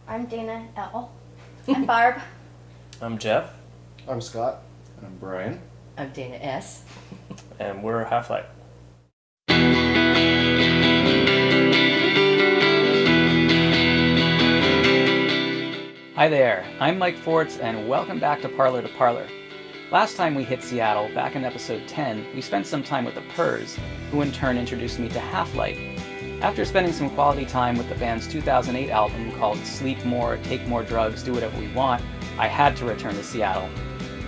I'm Dayna L. I'm Barb. I'm Jeff. I'm Scott. I'm Brian. I'm Dayna S. And we're Half-Light. Hi there, I'm Mike Forts, and welcome back to Parlour to Parlour. Last time we hit Seattle, back in episode 10, we spent some time with the Purrs, who in turn introduced me to Half-Light. After spending some quality time with the band's 2008 album called Sleep More, Take More Drugs, Do Whatever We Want, I had to return to Seattle.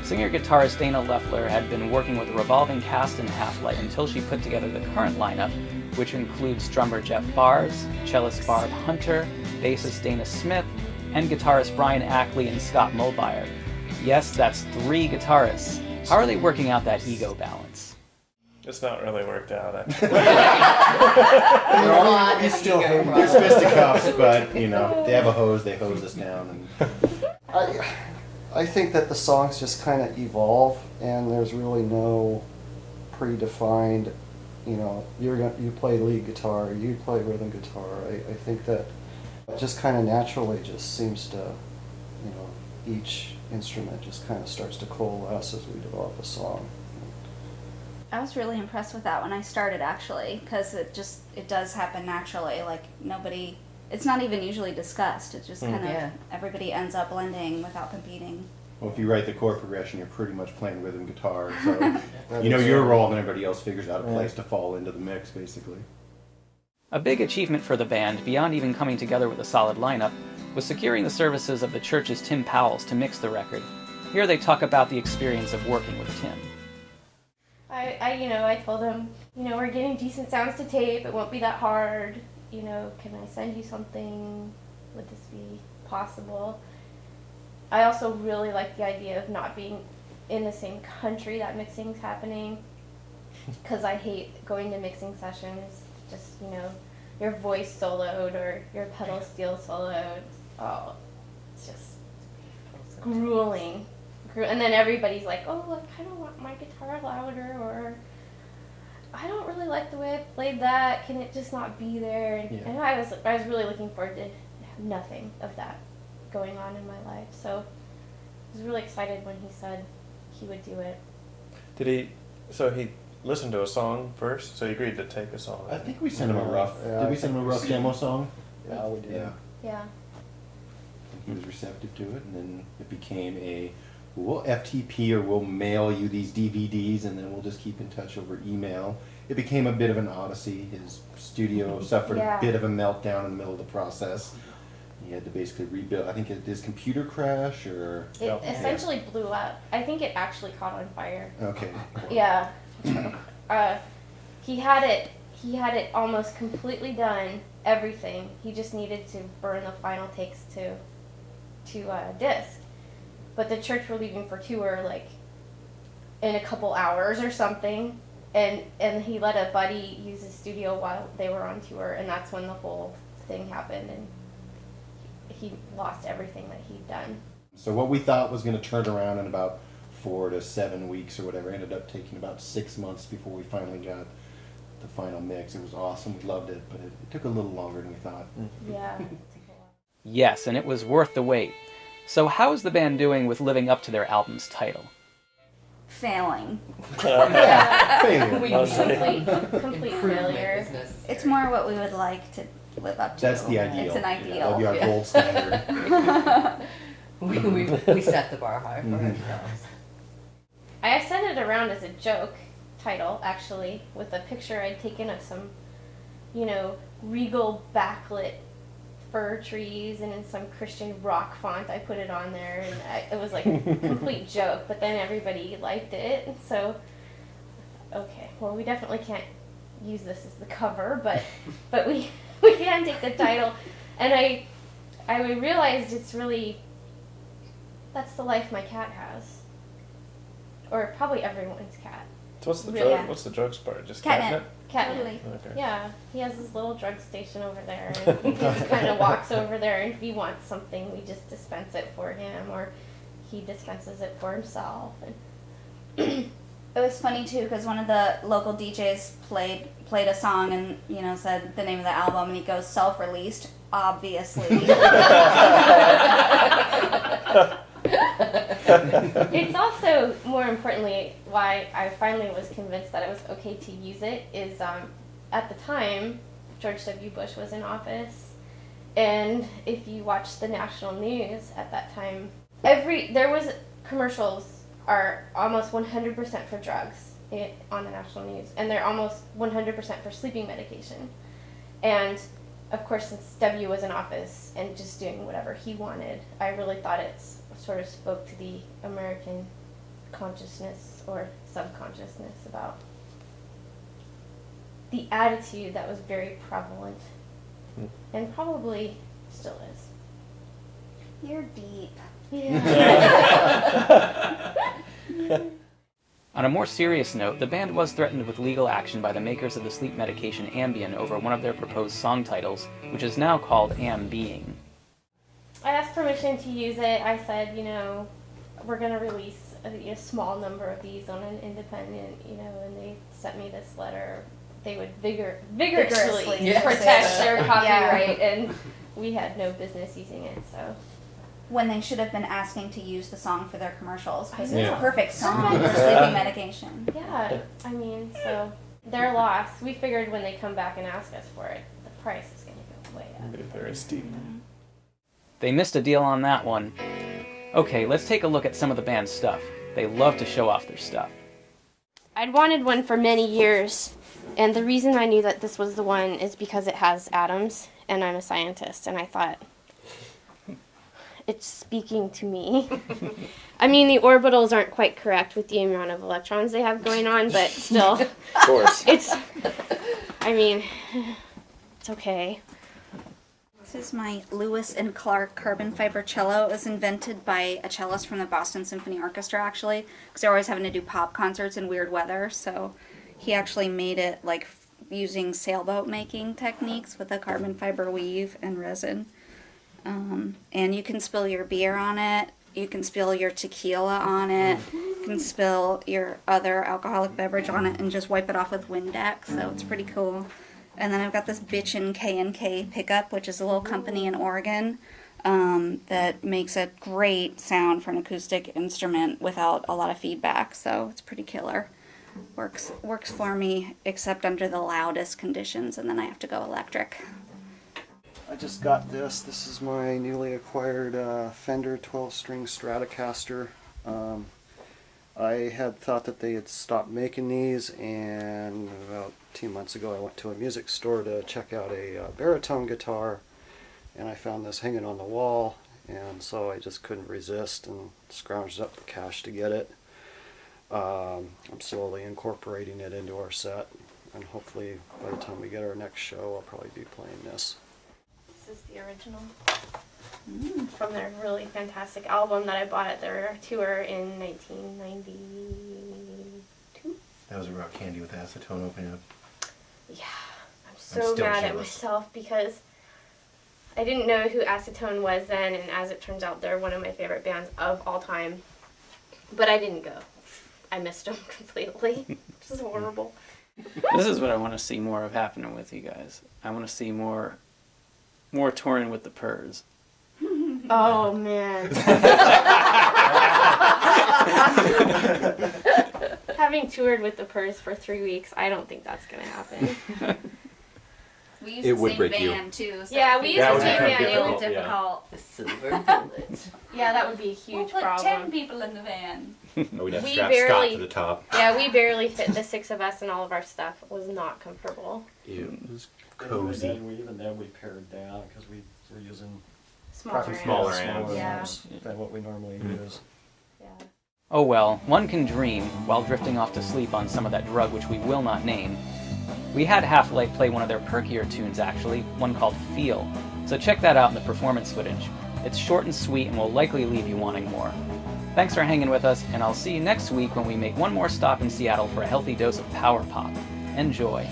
Singer-guitarist Dayna Loeffler had been working with a revolving cast in Half-Light until she put together the current lineup, which includes drummer Jeff Bars, cellist Barb Hunter, bassist Dana Smith, and guitarist Brian Ackley and Scott Mulbire. Yes, that's 3 guitarists. How are they working out that ego balance? It's not really worked out. He's still there's fisticuffs, but you know they have a hose. They hose us down. And I think that the songs just kind of evolve, and there's really no predefined. You know, you play lead guitar, you play rhythm guitar. I think that it just kind of naturally just seems to, you know, each instrument just kind of starts to coalesce as we develop a song. I was really impressed with that when I started, actually, because it does happen naturally. Like, it's not even usually discussed. It just kind of, everybody ends up blending without competing. well, if you write the chord progression, you're pretty much playing rhythm guitar. So you know your role, and everybody else figures out a place to fall into the mix, basically. A big achievement for the band, beyond even coming together with a solid lineup, was securing the services of the church's Tim Powells to mix the record. Here they talk about the experience of working with Tim. I told him, we're getting decent sounds to tape. It won't be that hard. Can I send you something? Would this be possible? I also really like the idea of not being in the same country that mixing's happening, because I hate going to mixing sessions. Just, your voice soloed or your pedal steel soloed. Oh, it's just grueling. And then everybody's like, oh, I kind of want my guitar louder, or I don't really like the way I played that. Can it just not be there? And I was really looking forward to nothing of that going on in my life. So I was really excited when he said he would do it. So he listened to a song first, so he agreed to take a song. I think we sent him a rough. Did we send him a rough demo song? Yeah, we did. Yeah. He was receptive to it, and then it became we'll FTP or we'll mail you these DVDs, and then we'll just keep in touch over email. It became a bit of an odyssey. His studio suffered a bit of a meltdown in the middle of the process. He had to basically rebuild. I think his computer crash, or it essentially blew up. I think it actually caught on fire. Okay. Yeah. He had it almost completely done, everything. He just needed to burn the final takes to disc. But the church were leaving for tour like in a couple hours or something, and he let a buddy use his studio while they were on tour, and that's when the whole thing happened, and he lost everything that he'd done. So what we thought was going to turn around in about 4 to 7 weeks or whatever ended up taking about 6 months before we finally got the final mix. It was awesome. We loved it, but it took a little longer than we thought. Yeah. Yes, and it was worth the wait. So how is the band doing with living up to their album's title? Failing. Failure. Complete failure. It's more what we would like to live up to. That's the ideal. It's an ideal. That'd be our gold standard. we set the bar high for ourselves. I sent it around as a joke title, actually, with a picture I'd taken of some, regal backlit fir trees, and in some Christian rock font I put it on there, and it was like a complete joke, but then everybody liked it, and so, okay, well, we definitely can't use this as the cover, but we can take the title, and I realized it's really, that's the life my cat has, or probably everyone's cat. So what's the Really? drug? What's the drugs part? Just Catnip. Catnip. Totally. Okay. Yeah, he has his little drug station over there, and he just kind of walks over there, and if he wants something, we just dispense it for him, or he dispenses it for himself. And It was funny too because one of the local DJs played a song and said the name of the album and he goes self-released, obviously. It's also, more importantly, why I finally was convinced that it was okay to use it is at the time George W. Bush was in office, and if you watched the national news at that time, there was commercials are almost 100% for drugs on the national news, and they're almost 100% for sleeping medication. And of course, since W was in office and just doing whatever he wanted, I really thought it sort of spoke to the American consciousness or subconsciousness about the attitude that was very prevalent and probably still is. You're deep. Yeah. On a more serious note, the band was threatened with legal action by the makers of the sleep medication Ambien over one of their proposed song titles, which is now called Am Being. I asked permission to use it. I said, we're going to release a small number of these on an independent, and they sent me this letter. They would vigorously protect their copyright, and we had no business using it, so. When they should have been asking to use the song for their commercials because I it's know. a perfect song for sleeping medication. Yeah, so their loss. We figured when they come back and ask us for it, the price is going to go way up. Very steep. They missed a deal on that one. Okay, let's take a look at some of the band's stuff. They love to show off their stuff. I'd wanted one for many years, and the reason I knew that this was the one is because it has atoms, and I'm a scientist, and I thought, it's speaking to me. I mean, the orbitals aren't quite correct with the amount of electrons they have going on, but still. Of course. It's okay. This is my Lewis and Clark carbon fiber cello. It was invented by a cellist from the Boston Symphony Orchestra, actually, because they're always having to do pop concerts in weird weather, so he actually made it like using sailboat making techniques with a carbon fiber weave and resin. And you can spill your beer on it, you can spill your tequila on it, you can spill your other alcoholic beverage on it and just wipe it off with Windex, so it's pretty cool. And then I've got this bitchin' K&K pickup, which is a little company in Oregon that makes a great sound for an acoustic instrument without a lot of feedback, so it's pretty killer. Works for me, except under the loudest conditions, and then I have to go electric. I just got this. This is my newly acquired Fender 12-string Stratocaster. I had thought that they had stopped making these, and about 2 months ago I went to a music store to check out a baritone guitar, and I found this hanging on the wall, and so I just couldn't resist and scrounged up the cash to get it. I'm slowly incorporating it into our set, and hopefully by the time we get our next show I'll probably be playing this. This is the original from their really fantastic album that I bought at their tour in 1992. That was a rock candy with acetone opening up. Yeah, I'm so still mad at jealous. myself because I didn't know who Acetone was then, and as it turns out, they're one of my favorite bands of all time. But I didn't go. I missed them completely. This is horrible. This is what I want to see more of happening with you guys. I want to see more touring with the Purrs. Oh, man. Having toured with the Purrs for 3 weeks, I don't think that's going to happen. We used It the would same break you. band too. So Yeah, we used That the would same be band. It really would, difficult. The silver bullet. yeah, that would be a huge We'll put problem. 10 people in the van. Oh, we'd have to We strap barely- Scott to the top. Yeah, we barely fit the 6 of us, and all of our stuff was not comfortable. Ew, it was Even cozy. then we pared down because we were using Smaller. Smaller amps. amps. Yeah. amps than what we normally use. Yeah. Oh well, one can dream while drifting off to sleep on some of that drug which we will not name. We had Half-Life play one of their perkier tunes actually, one called Feel, so check that out in the performance footage. It's short and sweet and will likely leave you wanting more. Thanks for hanging with us, and I'll see you next week when we make one more stop in Seattle for a healthy dose of power pop. Enjoy.